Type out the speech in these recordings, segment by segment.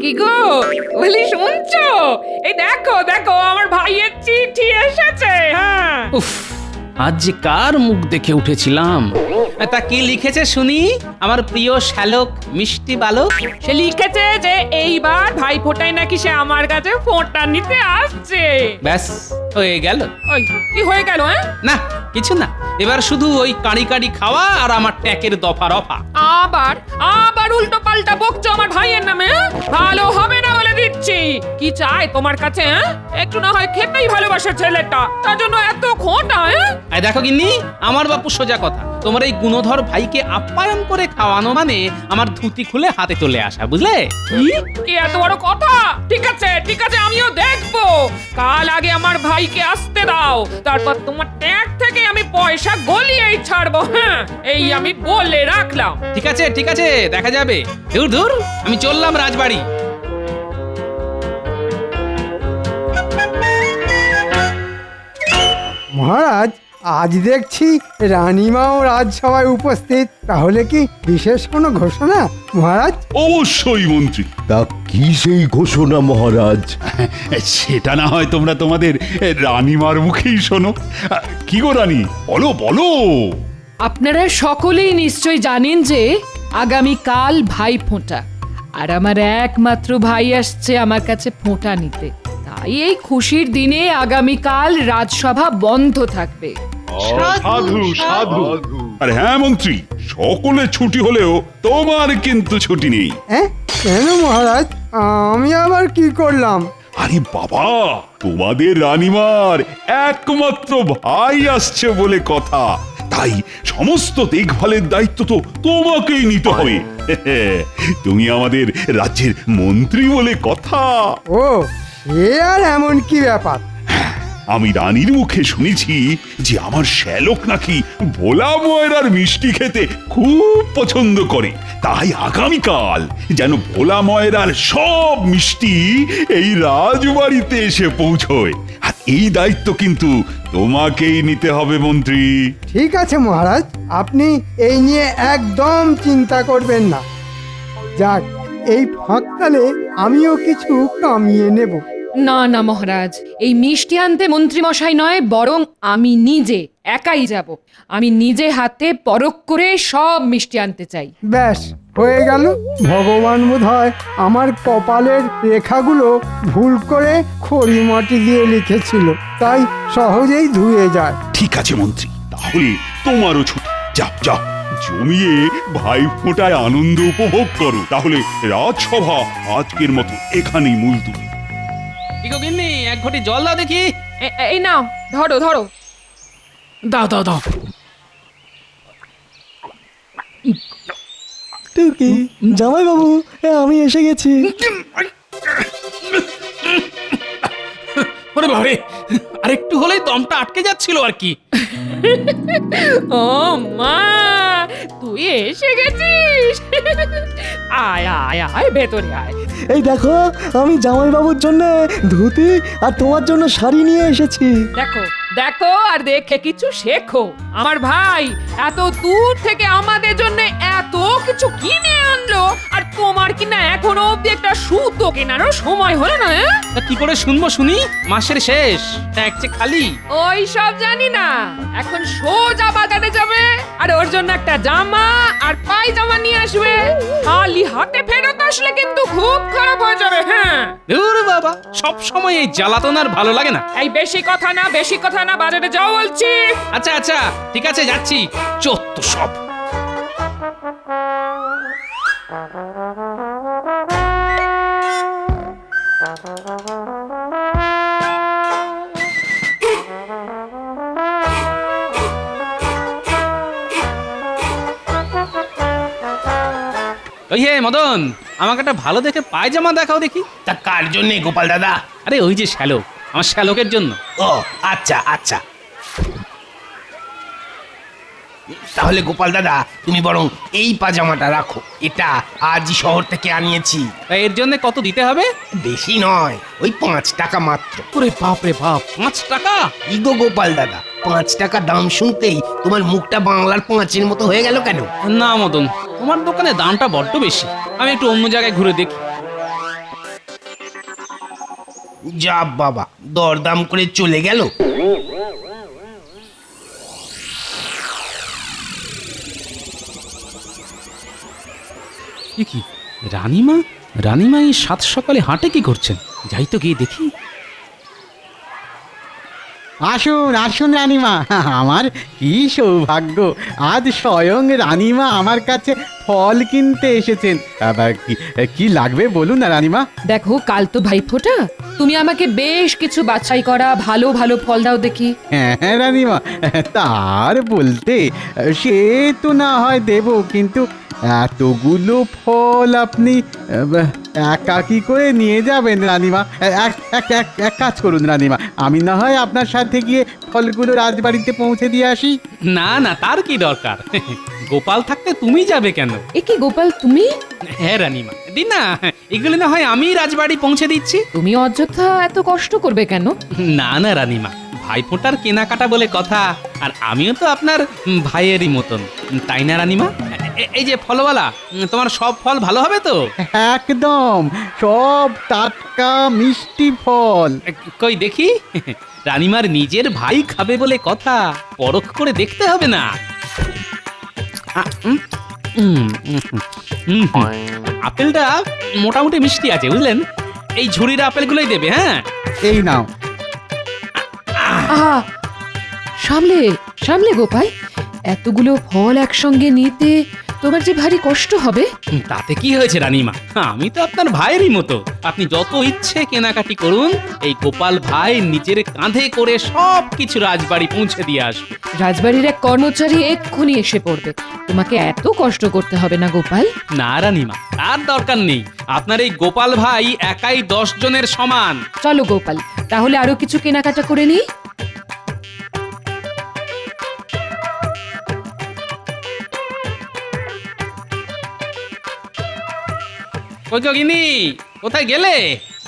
কি গো বলি শুনছো? এই দেখো দেখো আমার ভাইয়ের চিঠি এসেছে। হ্যাঁ উফ, আজ যে কার মুখ দেখে উঠেছিলাম। তা কি লিখেছে শুনি আমার প্রিয় শ্যালক মিষ্টি বালক? সে লিখেছে যে এইবার ভাই ফোটায় নাকি সে আমার কাছে ফোঁটা নিতে আসছে। ব্যাস হয়ে গেল। ওই কি হয়ে গেল? হ্যাঁ না কিছু না, এবার শুধু ওই কাঁড়ি কাঁড়ি খাওয়া আর আমার ট্যাকের দফা রফা। আবার আবার উল্টো পাল্টা বকছো আমার ভাইয়ের নামে। হ্যাঁ? ভালো হবে না বলে দিচ্ছি। কি চাই তোমার কাছে? হ্যাঁ একটু না হয় খেতেই ভালোবাসে ছেলেটা, তার জন্য এত খোঁটা। হ্যাঁ এই দেখো গিন্নি, আমার বাপু সোজা কথা, তোমার এই গুণধর ভাইকে আপ্যায়ন করে খাওয়ানো মানে আমার ধুতি খুলে হাতে চলে আসা, বুঝলে? কি এত বড় কথা? ঠিক আছে ঠিক আছে, আমিও দেখবো। কাল আগে আমার ভাইকে আসতে দাও, তারপর তোমার ট্যাগ থেকে আমি পয়সা গলিয়েই ছাড়বো। হ্যাঁ এই আমি বলে রাখলাম। ঠিক আছে ঠিক আছে, দেখা যাবে। দূর দূর, আমি চললাম রাজবাড়ি। মহারাজ, আজ দেখছি রানীমাও রাজসভায় উপস্থিত, তাহলে কি বিশেষ কোনো ঘোষণা মহারাজ? অবশ্যই মন্ত্রী। তা কি সেই ঘোষণা মহারাজ? সেটা না হয় তোমরা তোমাদের রানীমার মুখেই শোনো। কি গো রানী, বলো বলো। আপনারা সকলেই নিশ্চয় জানেন যে আগামী কাল ভাই ফোঁটা, আর আমার একমাত্র ভাই আসছে আমার কাছে ফোঁটা নিতে। তাই এই খুশির দিনে আগামীকাল রাজসভা বন্ধ থাকবে। সাধু সাধু। আর হ্যাঁ মন্ত্রী, সকলে ছুটি হলেও তোমার কিন্তু ছুটি নেই। হ্যাঁ কেন মহারাজ, আমি আবার কি করলাম? আরে বাবা, তোমাদের রানীমার একমাত্র ভাই আসছে বলে কথা, তাই সমস্ত দেখভালের দায়িত্ব তো তোমাকেই নিতে হবে। তুমি আমাদের রাজ্যের মন্ত্রী বলে কথা। ও, সে আর এমন কি ব্যাপার? আমি রানীর মুখে শুনেছি যে আমার শ্যালক নাকি ভোলা ময়রার মিষ্টি খেতে খুব পছন্দ করে, তাই আগামীকাল যেন ভোলা ময়রার সব মিষ্টি এই রাজবাড়িতে এসে পৌঁছয়। আর এই দায়িত্ব কিন্তু তোমাকেই নিতে হবে মন্ত্রী। ঠিক আছে মহারাজ, আপনি এই নিয়ে একদম চিন্তা করবেন না। যাক, এই ফাঁককালে আমিও কিছু কামিয়ে নেব। না না মহারাজ, এই মিষ্টি আনতে মন্ত্রী মশাই নয়, বরং আমি নিজে একাই যাব। আমি নিজে হাতে পরখ করে সব মিষ্টি আনতে চাই। ব্যাস হয়ে গেল। ভগবান বোধহয় আমার কপালের রেখাগুলো ভুল করে খড়ি মাটি দিয়ে লিখেছিল, তাই সহজেই ধুয়ে যায়। ঠিক আছে মন্ত্রী, তাহলে তোমারও ছুটি। যাও যাও, জমিয়ে ভাই ফোঁটায় আনন্দ উপভোগ করো। তাহলে রাজসভা আজকের মতো এখানেই মুলতুবি। কি গো গিন্নি, এক ঘটি জল দাও দেখি। এই নাও, ধরো ধরো। দাও দাও দাও। টুকি, জামাই বাবু, আমি এসে গেছি। ওরে বাবারে, আরেকটু হলেই দমটা আটকে যাচ্ছিল আর কি। ও মা, তুই এসে গেছিস? আয় আয় আয়, ভেতরে আয়। এই দেখো, আমি জামাই বাবুর জন্য ধুতি আর তোমার জন্য শাড়ি নিয়ে এসেছি। দেখো দেখো আর দেখে কিছু শেখো। আমার ভাই এত দূর থেকে আমাদের জন্য এত কিছু কিনে আনলো, আর তোমার কিনা এখনো অব্দি একটা সুতো কেনারও সময় হলো না। তা কি করে শুনবো শুনি? মাসের শেষ, ট্যাগ যে খালি। ওই সব জানি না, এখন সোজা বাজারে যাবে আর ওর জন্য একটা জামা আর পায়জামা নিয়ে আসবে। খালি হাতে ফেরত আসলে কিন্তু খুব খারাপ হয়ে যাবে। হ্যাঁ ধুর বাবা, সব সময় এই জ্বালাতন আর ভালো লাগে না। এই বেশি কথা না, বেশি কথা না, বাজারে যাও বলছি। আচ্ছা আচ্ছা ঠিক আছে, যাচ্ছি। চত্ব সব। ওই হে মদন, আমাকে একটা ভালো দেখে পায়জামা দেখাও দেখি। তা কার জন্য গোপাল দাদা? আরে ওই যে শ্যালক, আমার শ্যালকের জন্য। ও আচ্ছা আচ্ছা, তাহলে গোপাল দাদা তুমি বরং এই পাজামাটা রাখো, এটা আজই শহর থেকে আনিয়েছি। তা এর জন্য কত দিতে হবে? বেশি নয়, ওই 5 টাকা মাত্র। ওরে বাপ রে বাপ, 5 টাকা? ইগো গোপাল দাদা, 5 টাকা দাম শুনতেই তোমার মুখটা বাংলার 5-এর মতো হয়ে গেল কেন? না মদন, তোমার দোকানে দামটা বড্ড বেশি। আমি একটু অন্য জায়গায় ঘুরে দেখি। যা বাবা, দরদাম করে চলে গেল। এ কি রানীমা? রানীমা এই সাত সকালে হাঁটে কি করছেন? যাই তো গিয়ে দেখি। আসুন আসুন রানীমা, আমার কি সৌভাগ্য, আজ স্বয়ং রানীমা আমার কাছে ফল কিনতে এসেছেন। আবার কি লাগবে বলুন না রানীমা। দেখো, কাল তো ভাইফোঁটা, তুমি আমাকে বেশ কিছু বাছাই করা ভালো ভালো ফল দাও দেখি। হ্যাঁ হ্যাঁ রানীমা, তার বলতে সে তো না হয় দেব, কিন্তু এতগুলো ফল আপনি একা কি করে নিয়ে যাবেন রানীমা? এক কাজ করুন রানীমা, আমি না হয় আপনার সাথে গিয়ে ফলগুলো রাজবাড়িতে পৌঁছে দিয়ে আসি। না না, তার কি দরকার? গোপাল থাকতে তুমি যাবে কেন? এ কি গোপাল, তুমি? হ্যাঁ রানীমা, দিন না, এগুলো না হয় আমি রাজবাড়ি পৌঁছে দিচ্ছি। তুমি অযথা এত কষ্ট করবে কেন? না না রানীমা, ভাইফোঁটার কেনাকাটা বলে কথা, আর আমিও তো আপনার ভাইয়েরই মতন, তাই না রানীমা? এই যে ফলওয়ালা, তোমার সব ফল ভালো হবে তো? একদম সব টাটকা মিষ্টি ফল। কই দেখি, রানীমার নিজের ভাই খাবে বলে কথা, পরখ করে দেখতে হবে না? আপেলটা মোটামুটি মিষ্টি আছে বুঝলেন। এই ঝুড়ির আপেলগুলোই দেবে। হ্যাঁ, এই নাও। আহা, সামলে সামলে গোপাল, এতগুলো ফল একসঙ্গে নিতে তোমার যে ভারী কষ্ট হবে। তাতে কি হয়েছে রানীমা, আমি তো আপনার ভাইয়েরই মতো, আপনি যত ইচ্ছে কেনাকাটি করুন, এই গোপাল ভাই নিজের কাঁধে করে সব কিছু রাজবাড়ি পৌঁছে দিয়ে আসবে। রাজবাড়ির এক কর্মচারী এক্ষুনি এসে পড়বে, তোমাকে এত কষ্ট করতে হবে না গোপাল। না রানীমা, তার দরকার নেই, আপনার এই গোপাল ভাই একাই 10 জনের সমান। চলো গোপাল, তাহলে আরো কিছু কেনাকাটা করে নিই। কই গো গিন্নি, কোথায় গেলে?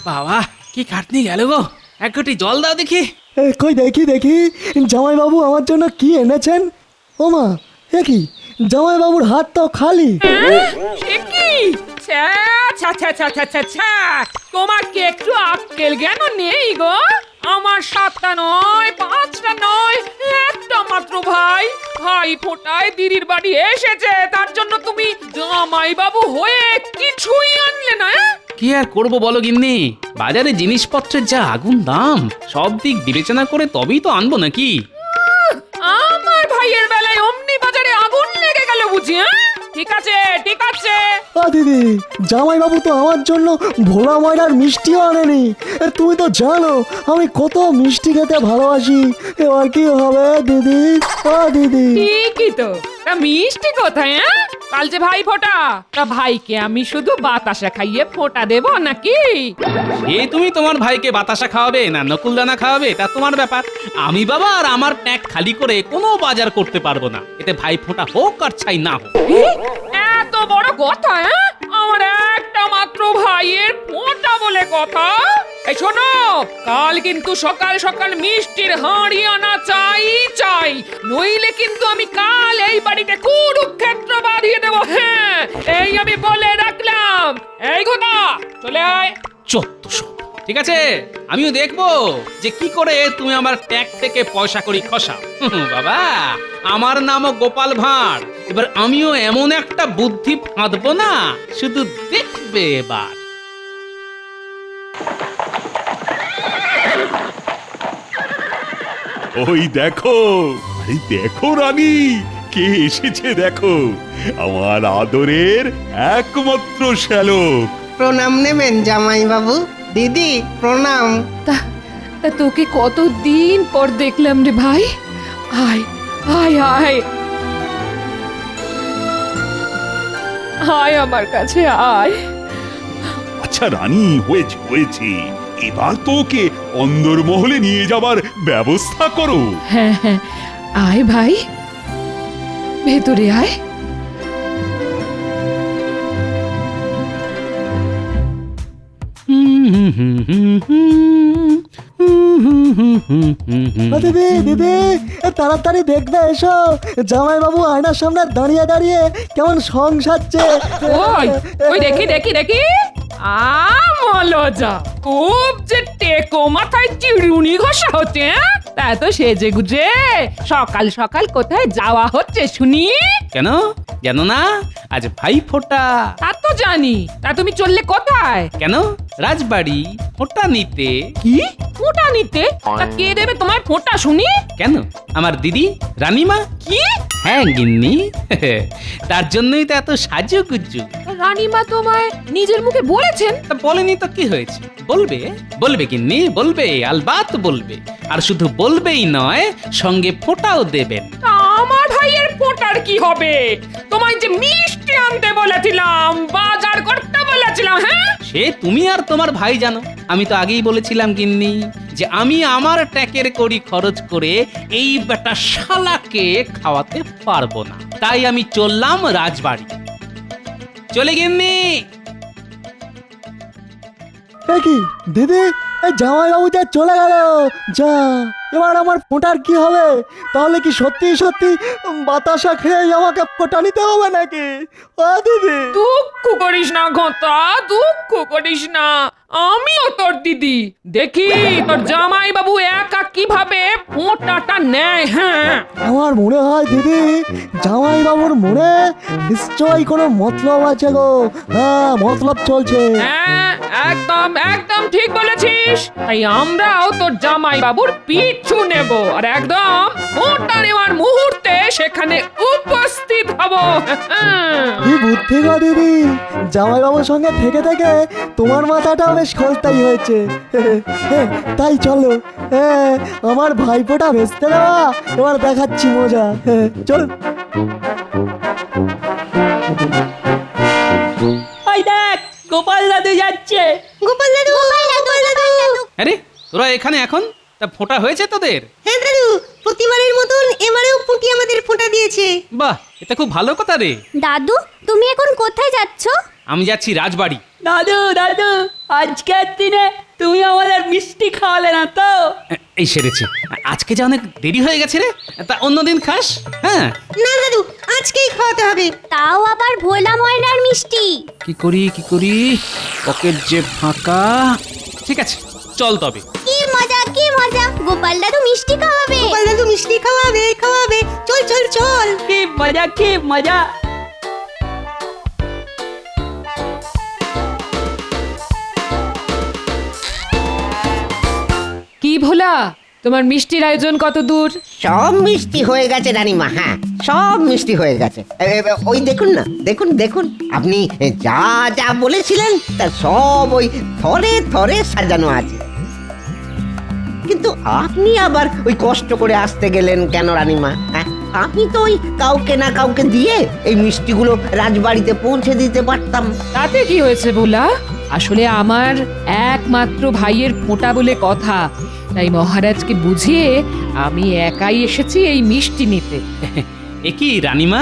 বাবা, কি খাটনি গেল গো, এক ঘটি জল দাও দেখি। কই দেখি দেখি, জামাইবাবু আমার জন্য কি এনেছেন? ও মা, এ কি, জামাইবাবুর হাত তো খালি। সে কি? ছ্যা, ছ্যা, ছ্যা, ছ্যা, ছ্যা, ছ্যা, ছ্যা। তোমার কি একটু আক্কেল জ্ঞান নেই গো? আমার 7টা নয়, 5টা নয়, একটা মাত্র ভাই, ভাই ফোটায় দিদির বাড়ি এসেছে, তার জন্য তুমি জামাই বাবু হয়ে কিছুই আনলে না? কি আর করবো বলো গিন্নি, বাজারে জিনিসপত্রের যা আগুন দাম, সব দিক বিবেচনা করে তবেই তো আনবো নাকি। আমার ভাইয়ের বেলায় অমনি বাজারে আগুন লেগে গেল বুঝি? ঠিক আছে ঠিক আছে। দিদি, জামাইবাবু তো আমার জন্য ভোলা ময়রার মিষ্টিও আনেনি। তুমি তো জানো আমি কত মিষ্টি খেতে ভালোবাসি। এবার কি হবে দিদি? দিদি, ঠিকই তো, তা মিষ্টি কোথায়? কাল যে ভাই ফোঁটা, তা ভাইকে আমি শুধু বাতাসা খাইয়ে ফোঁটা দেব নাকি? এই তুমি তোমার ভাইকে বাতাসা খাওয়াবে না নকুলদানা খাওয়াবে, তা তোমার ব্যাপার। আমি বাবা আর আমার ট্যাঙ্ক খালি করে কোনো বাজার করতে পারবো না, এতে ভাই ফোঁটা হোক আর ছাই না হোক। এত বড় কথা? আমার একটা মাত্র ভাইয়ের ফোঁটা বলে কথা। এই শোনো, কাল কিন্তু সকাল সকাল মিষ্টির হাঁড়ি আনা চাই চাই, নইলে কিন্তু আমি কাল এই বাড়িতে কুরুক্ষেত্র বাঁধিয়ে দেবো। হ্যাঁ, এই আমি বলে রাখলাম। এই কথা, চলে আয়। চত্বশো, ঠিক আছে, আমিও দেখবো যে কি করে তুমি আমার ট্যাগ থেকে পয়সা করি খসাও। বাবা, আমার নামও গোপাল ভাঁড়, এবার আমিও এমন একটা বুদ্ধি ফাঁদবো না, শুধু দেখবে এবার। ওই দেখো, আরে দেখো রানী, কে এসেছে দেখো, আমার আদরের একমাত্র শ্যালক। প্রণাম নেবেন জামাই বাবু। দিদি প্রণাম। তা তা তোকে কতদিন পর দেখলাম রে ভাই। আয় আয় আয় আয় আমার কাছে আয়। আচ্ছা রানী, হয়েছে হয়েছে, এবার তো ওকে অন্দরমহলে নিয়ে যাবার ব্যবস্থা করো। হ্যাঁ হ্যাঁ, আয় ভাই, ভেতরে আয়। দিদি দিদি, তাড়াতাড়ি দেখবে এসো, জামাইবাবু আয়নার সামনে দাঁড়িয়ে দাঁড়িয়ে কেমন সং সাজছে। ওই ওই দেখি দেখি দেখি, মলজা, খুব যে টেকো মাথায় চিরুনি ঘষা হচ্ছে, হ্যাঁ? তা তো সেজে গুজে সকাল সকাল কোথায় যাওয়া হচ্ছে শুনি? কেন জানো না আজ ভাই ফোঁটা। তা তো জানি, তা তুমি চললে কোথায়? কেন রাজবাড়ি ফোঁটা নিতে। কি ফোঁটা নিতে? তা কে দেবে তোমার ফোঁটা শুনি? কেন আমার দিদি রানীমা। কি হ্যাঁ গিন্নি, তার জন্যই তো এত সাজুগুজু। রানীমা তোমায় নিজের মুখে বলেছেন? তা বলেনি তো কি হয়েছে, বলবে বলবে গিন্নি, বলবে আলবাত বলবে। আর শুধু বলবেই নয়, সঙ্গে ফোঁটাও দেবেন। তা আমার ভাইয়ের ফোঁটার কি হবে? তোমায় যে মিষ্টি আনতে বলেছিলাম, বাজার করতে বলেছিলাম, হ্যাঁ? সে তুমি আর তোমার ভাই জানো। আমি তো আগেই বলেছিলাম গিন্নি যে আমি আমার ট্যাকের কড়ি খরচ করে এই বেটা শালাকে খাওয়াতে পারবো না, তাই আমি চললাম রাজবাড়ি। চলে গিন্নি। এ কি দিদি, এই জামাইবাবু যা চলে গেল, যা এবার আমার ফোঁটার কি হবে? তাহলে কি সত্যি সত্যি বাতাসা খেয়ে আমাকে ফোঁটা নিতে হবে নাকি? ও দিদি, দুঃখ করিস না ঘটা, দুঃখ করিস না, আমিও তোর দিদি। দেখি তোর জামাই বাবু একা কিভাবে ফোঁটাটা নেয়। হ্যাঁ, আমার মনে হয় দিদি, জামাইবাবুর মনে নিশ্চয়ই কোনো মতলব আছে গো। হ্যাঁ, মতলব চলছে। হ্যাঁ, একদম একদম ঠিক বলেছিস। তাই আমরাও তোর জামাই বাবুর পিছু নেব, আর একদম ফোঁটা নেওয়ার মুহূর্তে সেখানে উপস্থিত হব। কি বুদ্ধি গো দিদি, জামাইবাবুর সঙ্গে থেকে থেকে তোমার মাথাটা বেশ খোলতাই হয়েছে। তাই চলো, আমার ভাইপোটা ভেস্তে দেওয়া এবার দেখাচ্ছি মজা। চলো। ওই দেখ, গোপাল দাদু যাচ্ছে। গোপাল দাদু, গোপাল দাদু। আরে তোরা এখানে এখন? তা ফোঁটা হয়েছে তোদের? হ্যাঁ দাদু, প্রতিবারের মতন এবারেও পুঁটি আমাদের ফোঁটা দিয়েছে। বাহ, এটা খুব ভালো কথা রে। দাদু, তুমি এখন কোথায় যাচ্ছ? আমি যাচ্ছি রাজবাড়ি। দাদু দাদু, আজকের দিনে তুমি আমাদের মিষ্টি খাওয়ালে না তো? এই সেরেছে, আজকে যে অনেক দেরি হয়ে গেছে রে। তা অন্যদিন খাস। হ্যাঁ না দাদু, আজকেই খাওয়াতে হবে। তাও আবার ভোলা ময়নার মিষ্টি। কি করি, পকেট যে ফাঁকা। ঠিক আছে, চল তবে। কি মজা, কি মজা, গোপাল দাদু মিষ্টি খাওয়াবে। গোপাল দাদু মিষ্টি খাওয়াবে, খাওয়াবে। চল চল চল। কি মজা, কি মজা। কি ভোলা, তোমার মিষ্টির আয়োজন কত দূর? সব মিষ্টি হয়ে গেছে রানীমা, হ্যাঁ সব মিষ্টি হয়ে গেছে। ওই দেখুন না, দেখুন দেখুন, আপনি যা যা বলেছিলেন তার সব ওই থরে থরে সাজানো আছে। কিন্তু আপনি আবার ওই কষ্ট করে আসতে গেলেন কেন রানীমা? হ্যাঁ, আমি তো ওই কাউকে না কাউকে দিয়ে এই মিষ্টিগুলো রাজবাড়িতে পৌঁছে দিতে পারতাম। তাতে কি হয়েছে ভোলা? আসলে আমার একমাত্র ভাইয়ের ফোঁটা বলে কথা, তাই মহারাজকে বুঝিয়ে আমি একাই এসেছি এই মিষ্টি নিতে। এ কি রানীমা,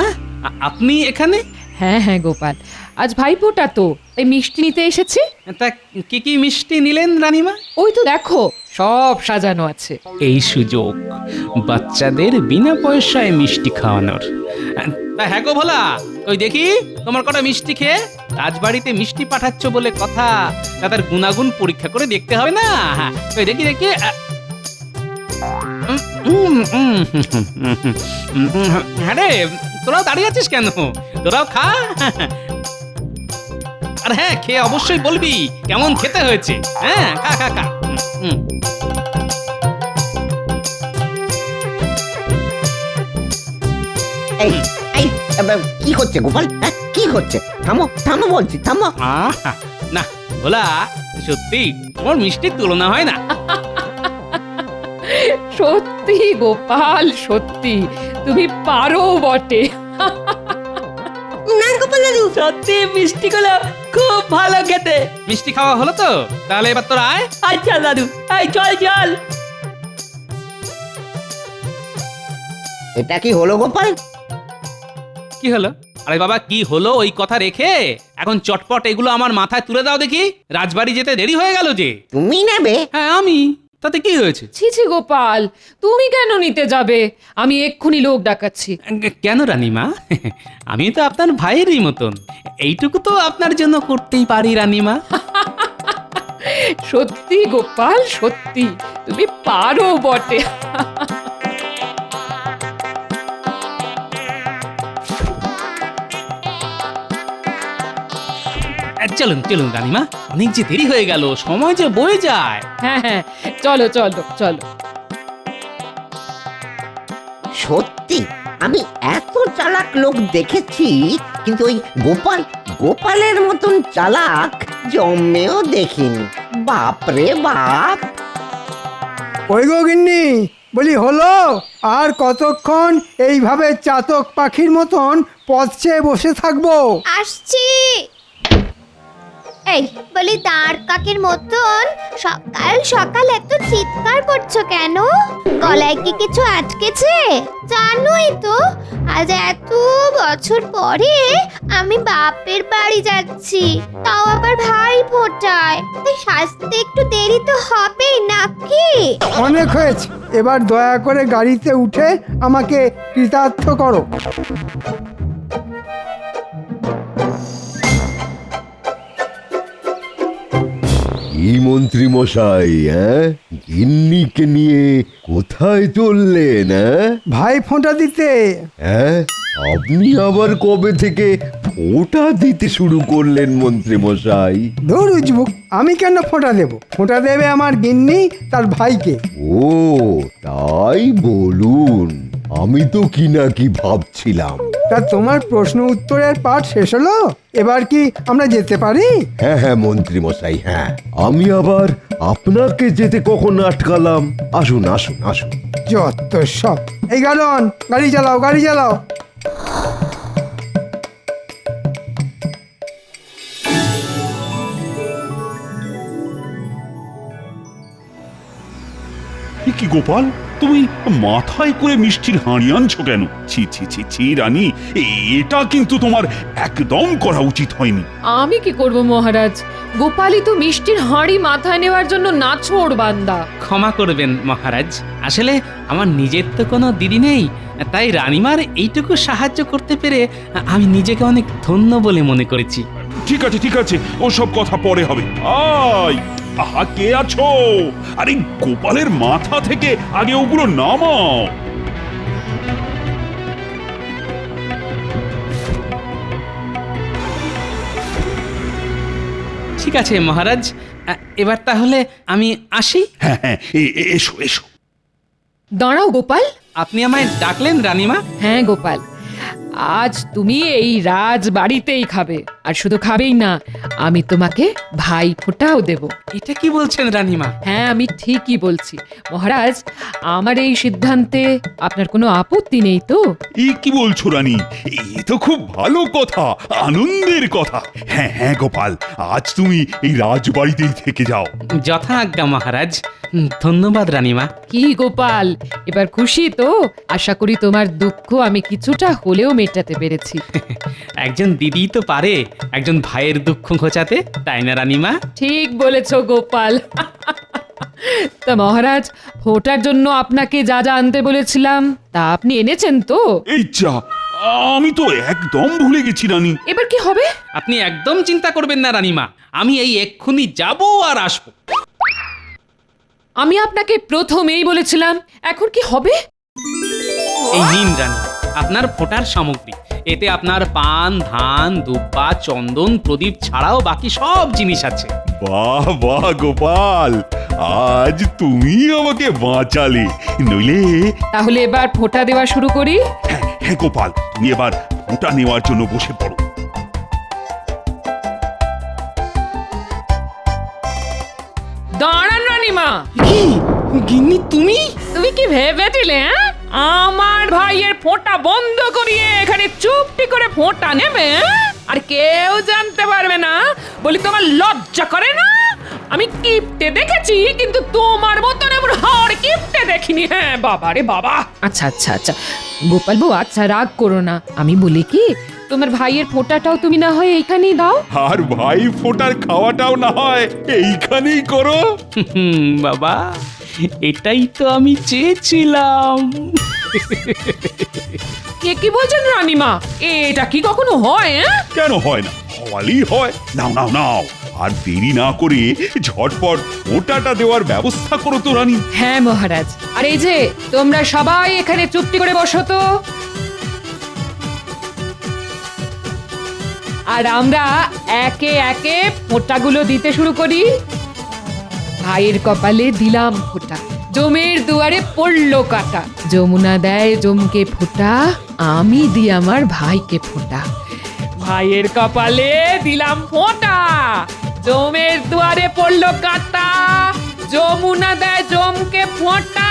আপনি এখানে? হ্যাঁ হ্যাঁ গোপাল, আজ ভাইফোঁটা তো, তাই মিষ্টি নিতে এসেছি। তা কি কি মিষ্টি নিলেন রানীমা? ওই তো দেখো, সব সাজানো আছে। এই সুযোগ বাচ্চাদের বিনা পয়সায় মিষ্টি খাওয়ানোর। তা হ্যাঁ গো ভোলা, ওই দেখি তোমার কটা মিষ্টি খেয়ে রাজবাড়িতে মিষ্টি পাঠাচ্ছ বলে কথা, তাদের গুণাগুণ পরীক্ষা করে দেখতে হবে না? ওই দেখি দেখি। হ্যাঁ রে, তোরাও দাঁড়িয়ে আছিস কেন? তোরাও খা। আর হ্যাঁ, খেয়ে অবশ্যই বলবি কেমন খেতে হয়েছে। হ্যাঁ, খা খা খা। এই এই কি হচ্ছে গোপাল? হ্যাঁ, কি হচ্ছে? থামো থামো বলছি, থামো। না ভোলা, সত্যি তোমার মিষ্টির তুলনা হয় না। সত্যি গোপাল, সত্যি তুমি পারো বটে। না গোপাল দাদু, সত্যি মিষ্টিগুলো খুব ভালো খেতে। মিষ্টি খাওয়া হলো তো? তাহলে এবার তোরা আয়। আচ্ছা দাদু, এই চল চল। এটা কি হলো গোপাল? কি হলো? আরে বাবা, কি হলো ওই কথা রেখে এখন চটপট এগুলো আমার মাথায় তুলে দাও দেখি। রাজবাড়ি যেতে দেরি হয়ে গেল যে। তুমি নেবে? হ্যাঁ আমি, তাতে কি হয়েছে? ছি ছি গোপাল, তুমি কেন নিতে যাবে? আমি এক্ষুনি লোক ডাকাচ্ছি। কেন রানীমা? আমি তো আপনার ভাইয়েরই মতন, এইটুকু তো আপনার জন্য করতেই পারি রানীমা। সত্যি গোপাল, সত্যি তুমি পারো বটে। চলুন চলুন রানীমা, অনেক যে দেরি হয়ে গেল, সময় যে বয়ে যায়। হ্যাঁ হ্যাঁ, চলো চলো চলো। সত্যি আমি এত চালাক লোক দেখেছি, কিন্তু ওই গোপালের মতন চালাক জন্মেও দেখিনি। বাপরে বাপ। ওই গো গিন্নি, বলি হলো আর কতক্ষণ এইভাবে চাতক পাখির মতন পথ চেয়ে বসে থাকবো? আসছি। এই বলি দাঁড় কাকের মতন সকাল সকাল এত চিৎকার করছো কেন? গলায় কি কিছু আটকেছে? জানোই তো আজ এত বছর পরে আমি বাপের বাড়ি যাচ্ছি, তাও আবার ভাই ফোটায়, তাই সাজতে একটু দেরি তো হবেই নাকি? অনেক হয়েছে, এবার দয়া করে গাড়িতে উঠে আমাকে কৃতার্থ করো। এই মন্ত্রী মশাই, গিন্নিকে নিয়ে কোথায় চললেন? ভাই ফোঁটা দিতে। আপনি আবার কবে থেকে ফোঁটা দিতে শুরু করলেন মন্ত্রী মশাই? ধুর উজবুক, আমি কেন ফোঁটা দেব? ফোঁটা দেবে আমার গিন্নি তার ভাইকে। ও তাই বলুন, আমি তো কি না কি ভাবছিলাম। তা তোমার প্রশ্ন উত্তরের পাঠ শেষ হলো, এবার কি আমরা যেতে পারি? হ্যাঁ হ্যাঁ মন্ত্রী মশাই, হ্যাঁ। আমি আবার আপনাকে যেতে কখন আটকালাম? আসুন আসুন আসুন। যত সব। এই গাড়ন, গাড়ি চালাও গাড়ি চালাও। কি গোপাল, তুমি মাথায় করে মিষ্টির হাঁড়ি আনছো কেন? ছি ছি ছি ছি রানী, এটা কিন্তু তোমার একদম করা উচিত হয়নি। আমি কি করব মহারাজ, গোপালই তো মিষ্টির হাঁড়ি মাথায় নেওয়ার জন্য নাছোড় বান্দা। ক্ষমা করবেন মহারাজ, আসলে আমার নিজের তো কোনো দিদি নেই, তাই রানীমার এইটুকু সাহায্য করতে পেরে আমি নিজেকে অনেক ধন্য বলে মনে করেছি। ঠিক আছে ঠিক আছে, ওসব কথা পরে হবে। আহা, কে আছো? আরে গোপালের মাথা থেকে আগে ওগুলো নামাও। ঠিক আছে মহারাজ, এবার তাহলে আমি আসি। হ্যাঁ হ্যাঁ, এসো এসো। দাঁড়াও গোপাল। আপনি আমায় ডাকলেন রানীমা? হ্যাঁ গোপাল, আজ তুমি এই রাজ বাড়িতেই খাবে, আর শুধু খাবেই না, আমি তোমাকে ভাই ফোঁটাও দেব। এটা কি বলছেন রানীমা? হ্যাঁ আমি ঠিকই বলছি মহারাজ, আমার এই সিদ্ধান্তে আপনার কোনো আপত্তি নেই তো? কি বলছো রানী? এ তো খুব ভালো কথা, আনন্দের কথা। হ্যাঁ হ্যাঁ গোপাল, আজ তুমি এই রাজবাড়িতেই থেকে যাও। যথা আজ্ঞা মহারাজ। ধন্যবাদ রানীমা। কি গোপাল, এবার খুশি তো? আশা করি তোমার দুঃখ আমি কিছুটা হলেও মেটাতে পেরেছি। একজন দিদি তো পারে একজন ভাইয়ের দুঃখ ঘোচাতে, তাই না রানীমা? ঠিক বলেছ গোপাল। তা মহারাজ, ফোঁটার জন্য আপনাকে যা যা আনতে বলেছিলাম তা আপনি এনেছেন তো? এই যা, আমি তো একদম ভুলে গেছি রানী। এবার কি হবে? আপনি একদম চিন্তা করবেন না রানীমা, আমি এই এক্ষুনি যাব আর আসবো। আমি আপনাকে প্রথমেই বলেছিলাম, এখন কি হবে? এই নিন রানী, আপনার ফোঁটার সামগ্রী। এতে আপনার পান, ধান, দুব্বা, চন্দন, প্রদীপ ছাড়াও বাকি সব জিনিস আছে। বাহ বাহ গোপাল, আজ তুমি আমাকে বাঁচালে, নইলে। তাহলে এবার ফোঁটা দেওয়া শুরু করি। হ্যাঁ গোপাল, তুমি এবার ফোঁটা নেওয়ার জন্য বসে পড়ো। দাঁড়ান রানীমা। কি গিন্নি, তুমি তুমি কি ভেবেছিলে আমার ভাইয়ের ফোঁটা বন্ধ করিয়ে এখানে চুপটি করে ফোঁটা নেবে? আর কেউ জানতে পারবে না বলি তোমার লজ্জা করে না? আমি কিপটে দেখেছি, কিন্তু তোমার মতন এমন হাড় কিপটে দেখিনি। হ্যাঁ বাবা রে বাবা। আচ্ছা আচ্ছা আচ্ছা গোপাল বউ, আচ্ছা রাগ করো না, আমি বলি কি, তোমার ভাইয়ের ফোঁটাটাও তুমি না হয় এইখানেই দাও। আর ভাই ফোঁটার খাওয়াটাও না হয় এইখানেই করো। বাবা, এটাই তো আমি চেয়েছিলাম। কে কি বলছেন রানীমা? এটা কি কখনো হয়? কেন হয় না? হওয়ালি হয়। নাও নাও নাও, আর দেরি না করে ঝটপট ফোঁটাটা দেওয়ার ব্যবস্থা করো তো রানী। হ্যাঁ মহারাজ। আর এই যে তোমরা সবাই এখানে চুপটি করে বসো তো। আর আমরা একে একে ফোঁটাগুলো দিতে শুরু করি। ভাইয়ের কপালে দিলাম ফোঁটা, জমের দুয়ারে পড়লো কাটা। যমুনা দেয় জমকে ফোঁটা, আমি দিই আমার ভাইকে ফোঁটা। ভাইয়ের কপালে দিলাম ফোঁটা, জমের দুয়ারে পড়লো কাটা। যমুনা দেয় জমকে ফোঁটা,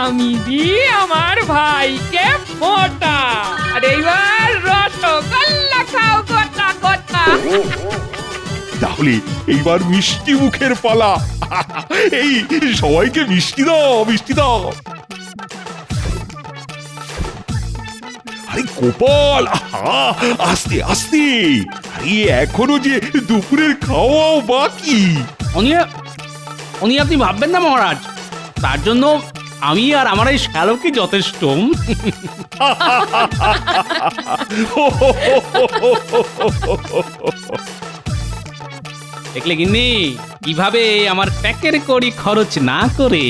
আমি দিই আমার ভাইকে ফোঁটা। আর এইবার রসগোল্লা খাও গোটা গোটা। তাহলে এইবার মিষ্টি মুখের পালা। এই সবাইকে মিষ্টি দাও, মিষ্টি দাও। আরে গোপাল, আহা, আস্তে আস্তে। আরে এখনো যে দুপুরের খাওয়াও বাকি। উনি আপনি ভাববেন না মহারাজ, তার জন্য আমি আর আমার এই শ্যালকই যথেষ্ট। দেখলে গিন্নি কিভাবে আমার প্যাকের কড়ি খরচ না করে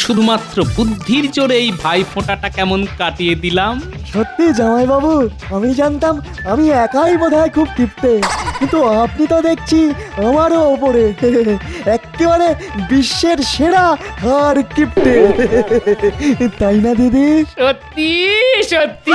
শুধুমাত্র বুদ্ধির জোরে এই ভাই ফোঁটাটা কেমন কাটিয়ে দিলাম। সত্যি জামাইবাবু, আমি জানতাম আমি একাই বোধহয় খুব কিপ্টে, কিন্তু আপনি তো দেখছি আমারও ওপরে। একেবারে বিশ্বের সেরা আর কিপ্টে, তাই না দিদি? সত্যি সত্যি।